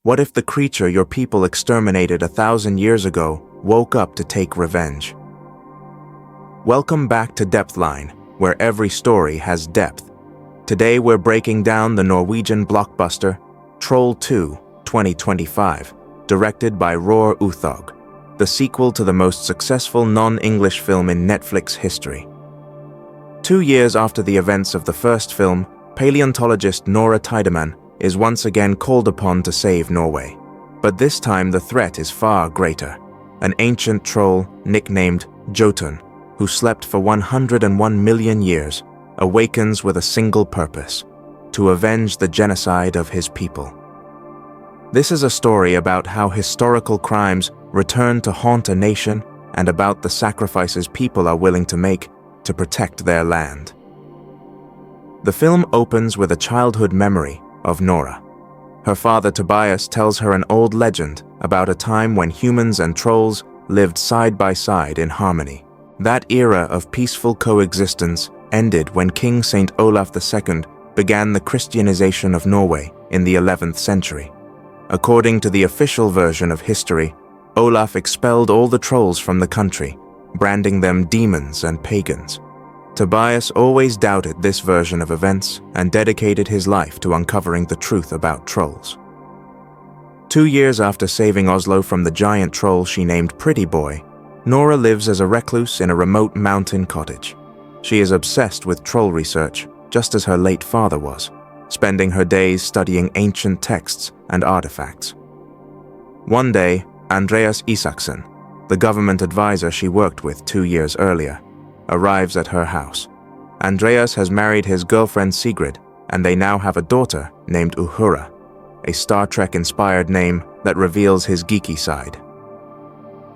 What if the creature your people exterminated 1,000 years ago woke up to take revenge? Welcome back to Depthline, where every story has depth. Today we're breaking down the Norwegian blockbuster Troll 2 2025, directed by Roar Uthog, the sequel to the most successful non-English film in Netflix history. 2 years after the events of the first film, paleontologist Nora Tidemann is once again called upon to save Norway. But this time the threat is far greater. An ancient troll nicknamed Jotun, who slept for 101 million years, awakens with a single purpose: to avenge the genocide of his people. This is a story about how historical crimes return to haunt a nation and about the sacrifices people are willing to make to protect their land. The film opens with a childhood memory of Nora. Her father Tobias tells her an old legend about a time when humans and trolls lived side by side in harmony. That era of peaceful coexistence ended when King St. Olaf II began the Christianization of Norway in the 11th century. According to the official version of history, Olaf expelled all the trolls from the country, branding them demons and pagans. Tobias always doubted this version of events and dedicated his life to uncovering the truth about trolls. 2 years after saving Oslo from the giant troll she named Pretty Boy, Nora lives as a recluse in a remote mountain cottage. She is obsessed with troll research, just as her late father was, spending her days studying ancient texts and artifacts. One day, Andreas Isaksson, the government advisor she worked with 2 years earlier, arrives at her house. Andreas has married his girlfriend Sigrid, and they now have a daughter named Uhura, a Star Trek-inspired name that reveals his geeky side.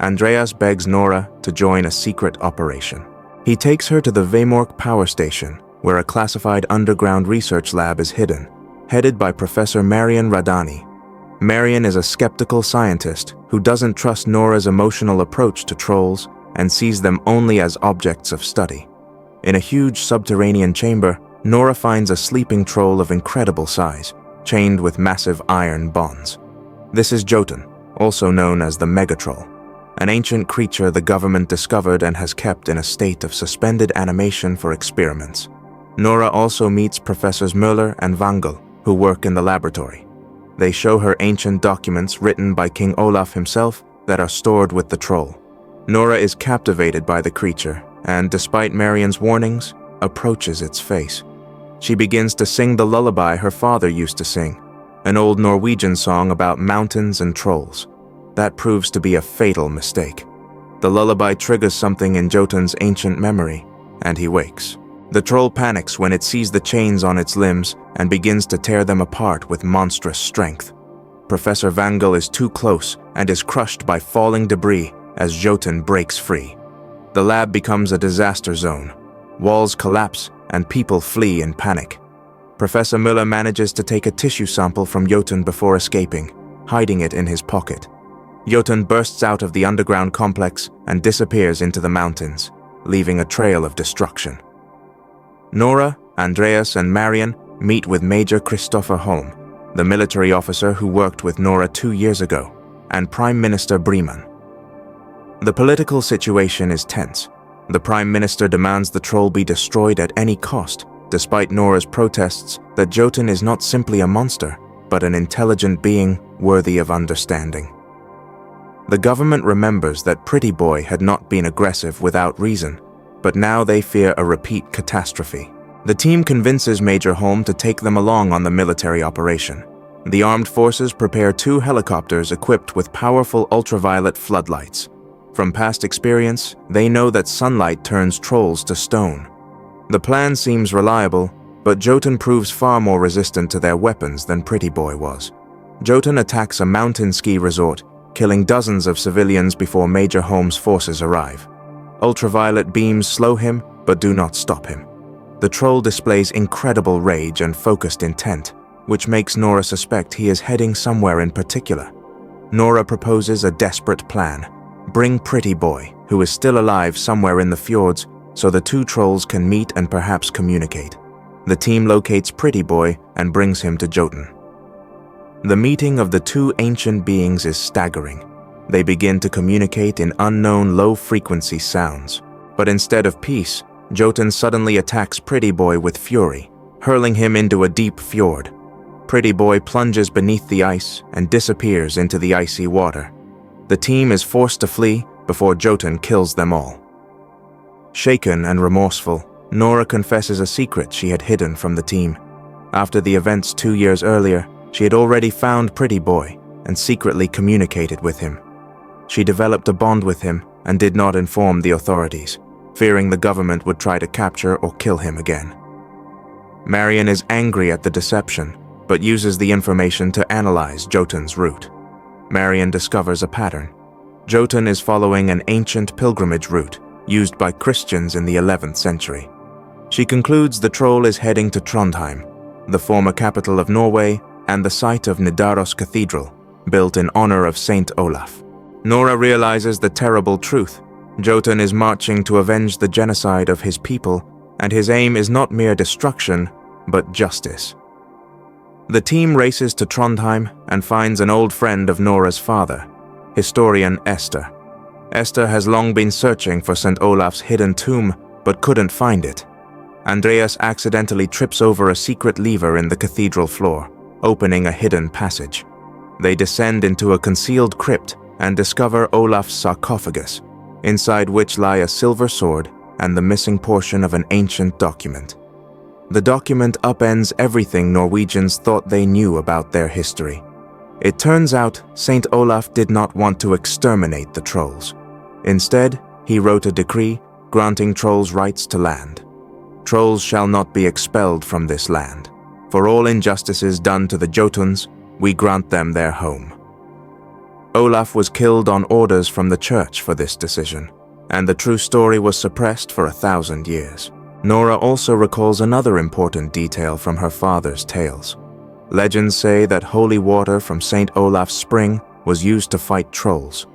Andreas begs Nora to join a secret operation. He takes her to the Vemork power station, where a classified underground research lab is hidden, headed by Professor Marian Radani. Marian is a skeptical scientist who doesn't trust Nora's emotional approach to trolls and sees them only as objects of study. In a huge subterranean chamber, Nora finds a sleeping troll of incredible size, chained with massive iron bonds. This is Jotun, also known as the Megatroll, an ancient creature the government discovered and has kept in a state of suspended animation for experiments. Nora also meets Professors Müller and Wangel, who work in the laboratory. They show her ancient documents written by King Olaf himself that are stored with the troll. Nora is captivated by the creature and, despite Marian's warnings, approaches its face. She begins to sing the lullaby her father used to sing, an old Norwegian song about mountains and trolls. That proves to be a fatal mistake. The lullaby triggers something in Jotun's ancient memory, and he wakes. The troll panics when it sees the chains on its limbs and begins to tear them apart with monstrous strength. Professor Wangel is too close and is crushed by falling debris as Jotun breaks free. The lab becomes a disaster zone. Walls collapse and people flee in panic. Professor Müller manages to take a tissue sample from Jotun before escaping, hiding it in his pocket. Jotun bursts out of the underground complex and disappears into the mountains, leaving a trail of destruction. Nora, Andreas, and Marian meet with Major Christopher Holm, the military officer who worked with Nora 2 years ago, and Prime Minister Breman. The political situation is tense. The Prime Minister demands the troll be destroyed at any cost, despite Nora's protests that Jotun is not simply a monster, but an intelligent being worthy of understanding. The government remembers that Pretty Boy had not been aggressive without reason, but now they fear a repeat catastrophe. The team convinces Major Holm to take them along on the military operation. The armed forces prepare 2 helicopters equipped with powerful ultraviolet floodlights. From past experience, they know that sunlight turns trolls to stone. The plan seems reliable, but Jotun proves far more resistant to their weapons than Pretty Boy was. Jotun attacks a mountain ski resort, killing dozens of civilians before Major Holm's forces arrive. Ultraviolet beams slow him, but do not stop him. The troll displays incredible rage and focused intent, which makes Nora suspect he is heading somewhere in particular. Nora proposes a desperate plan: bring Pretty Boy, who is still alive somewhere in the fjords, so the 2 trolls can meet and perhaps communicate. The team locates Pretty Boy and brings him to Jotun. The meeting of the two ancient beings is staggering. They begin to communicate in unknown low-frequency sounds. But instead of peace, Jotun suddenly attacks Pretty Boy with fury, hurling him into a deep fjord. Pretty Boy plunges beneath the ice and disappears into the icy water. The team is forced to flee before Jotun kills them all. Shaken and remorseful, Nora confesses a secret she had hidden from the team. After the events 2 years earlier, she had already found Pretty Boy and secretly communicated with him. She developed a bond with him and did not inform the authorities, fearing the government would try to capture or kill him again. Marion is angry at the deception, but uses the information to analyze Jotun's route. Marion discovers a pattern. Jotun is following an ancient pilgrimage route used by Christians in the 11th century. She concludes the troll is heading to Trondheim, the former capital of Norway and the site of Nidaros Cathedral, built in honor of Saint Olaf. Nora realizes the terrible truth. Jotun is marching to avenge the genocide of his people, and his aim is not mere destruction, but justice. The team races to Trondheim and finds an old friend of Nora's father, historian Esther. Esther has long been searching for St. Olaf's hidden tomb, but couldn't find it. Andreas accidentally trips over a secret lever in the cathedral floor, opening a hidden passage. They descend into a concealed crypt and discover Olaf's sarcophagus, inside which lie a silver sword and the missing portion of an ancient document. The document upends everything Norwegians thought they knew about their history. It turns out Saint Olaf did not want to exterminate the trolls. Instead, he wrote a decree granting trolls rights to land. Trolls shall not be expelled from this land. For all injustices done to the Jotuns, we grant them their home. Olaf was killed on orders from the church for this decision, and the true story was suppressed for 1,000 years. Nora also recalls another important detail from her father's tales. Legends say that holy water from St. Olaf's spring was used to fight trolls.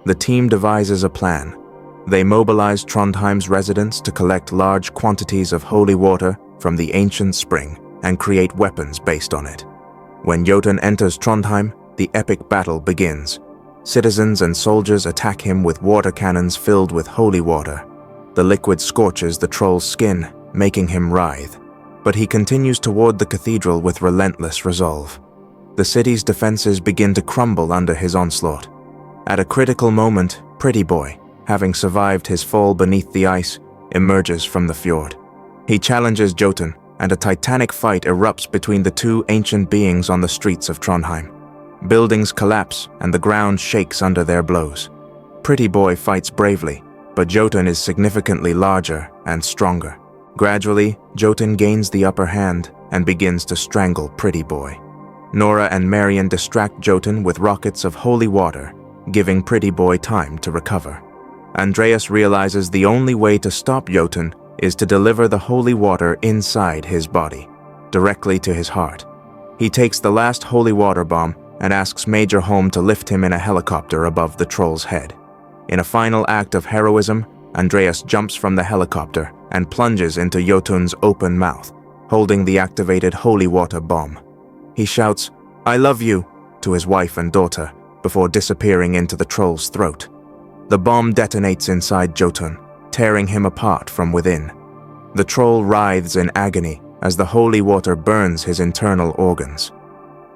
The team devises a plan. They mobilize Trondheim's residents to collect large quantities of holy water from the ancient spring and create weapons based on it. When Jotun enters Trondheim, the epic battle begins. Citizens and soldiers attack him with water cannons filled with holy water. The liquid scorches the troll's skin, making him writhe. But he continues toward the cathedral with relentless resolve. The city's defenses begin to crumble under his onslaught. At a critical moment, Pretty Boy, having survived his fall beneath the ice, emerges from the fjord. He challenges Jotun, and a titanic fight erupts between the two ancient beings on the streets of Trondheim. Buildings collapse and the ground shakes under their blows. Pretty Boy fights bravely, but Jotun is significantly larger and stronger. Gradually, Jotun gains the upper hand and begins to strangle Pretty Boy. Nora and Marion distract Jotun with rockets of holy water, giving Pretty Boy time to recover. Andreas realizes the only way to stop Jotun is to deliver the holy water inside his body, directly to his heart. He takes the last holy water bomb and asks Major Holm to lift him in a helicopter above the troll's head. In a final act of heroism, Andreas jumps from the helicopter and plunges into Jotun's open mouth, holding the activated holy water bomb. He shouts, "I love you," to his wife and daughter, before disappearing into the troll's throat. The bomb detonates inside Jotun, tearing him apart from within. The troll writhes in agony as the holy water burns his internal organs.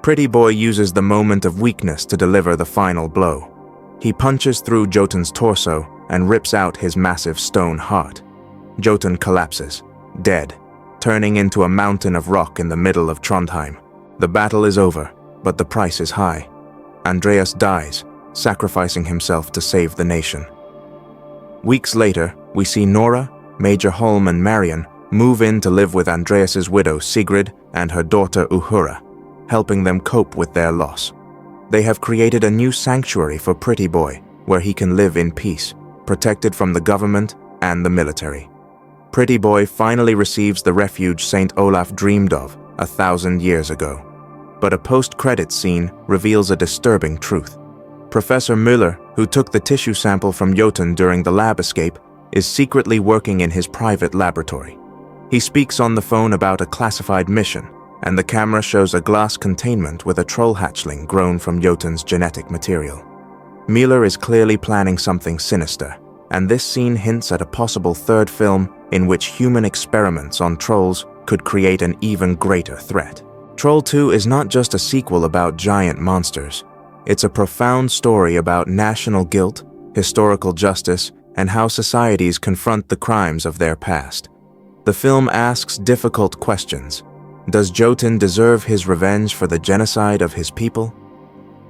Pretty Boy uses the moment of weakness to deliver the final blow. He punches through Jotun's torso and rips out his massive stone heart. Jotun collapses, dead, turning into a mountain of rock in the middle of Trondheim. The battle is over, but the price is high. Andreas dies, sacrificing himself to save the nation. Weeks later, we see Nora, Major Holm and Marion move in to live with Andreas's widow Sigrid and her daughter Uhura, helping them cope with their loss. They have created a new sanctuary for Pretty Boy, where he can live in peace, protected from the government and the military. Pretty Boy finally receives the refuge St. Olaf dreamed of 1,000 years ago. But a post-credits scene reveals a disturbing truth. Professor Müller, who took the tissue sample from Jotun during the lab escape, is secretly working in his private laboratory. He speaks on the phone about a classified mission, and the camera shows a glass containment with a troll hatchling grown from Jotun's genetic material. Miller is clearly planning something sinister, and this scene hints at a possible third film in which human experiments on trolls could create an even greater threat. Troll 2 is not just a sequel about giant monsters. It's a profound story about national guilt, historical justice, and how societies confront the crimes of their past. The film asks difficult questions. Does Jotun deserve his revenge for the genocide of his people?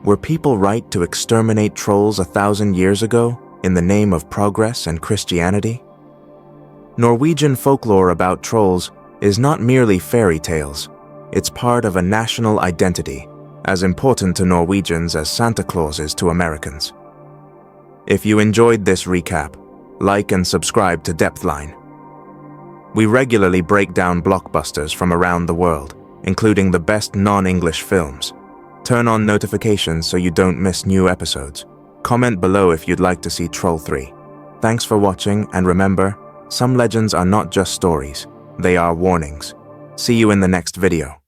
Were people right to exterminate trolls 1,000 years ago in the name of progress and Christianity? Norwegian folklore about trolls is not merely fairy tales. It's part of a national identity, as important to Norwegians as Santa Claus is to Americans. If you enjoyed this recap, like and subscribe to Depthline. We regularly break down blockbusters from around the world, including the best non-English films. Turn on notifications so you don't miss new episodes. Comment below if you'd like to see Troll 3. Thanks for watching, and remember, some legends are not just stories, they are warnings. See you in the next video.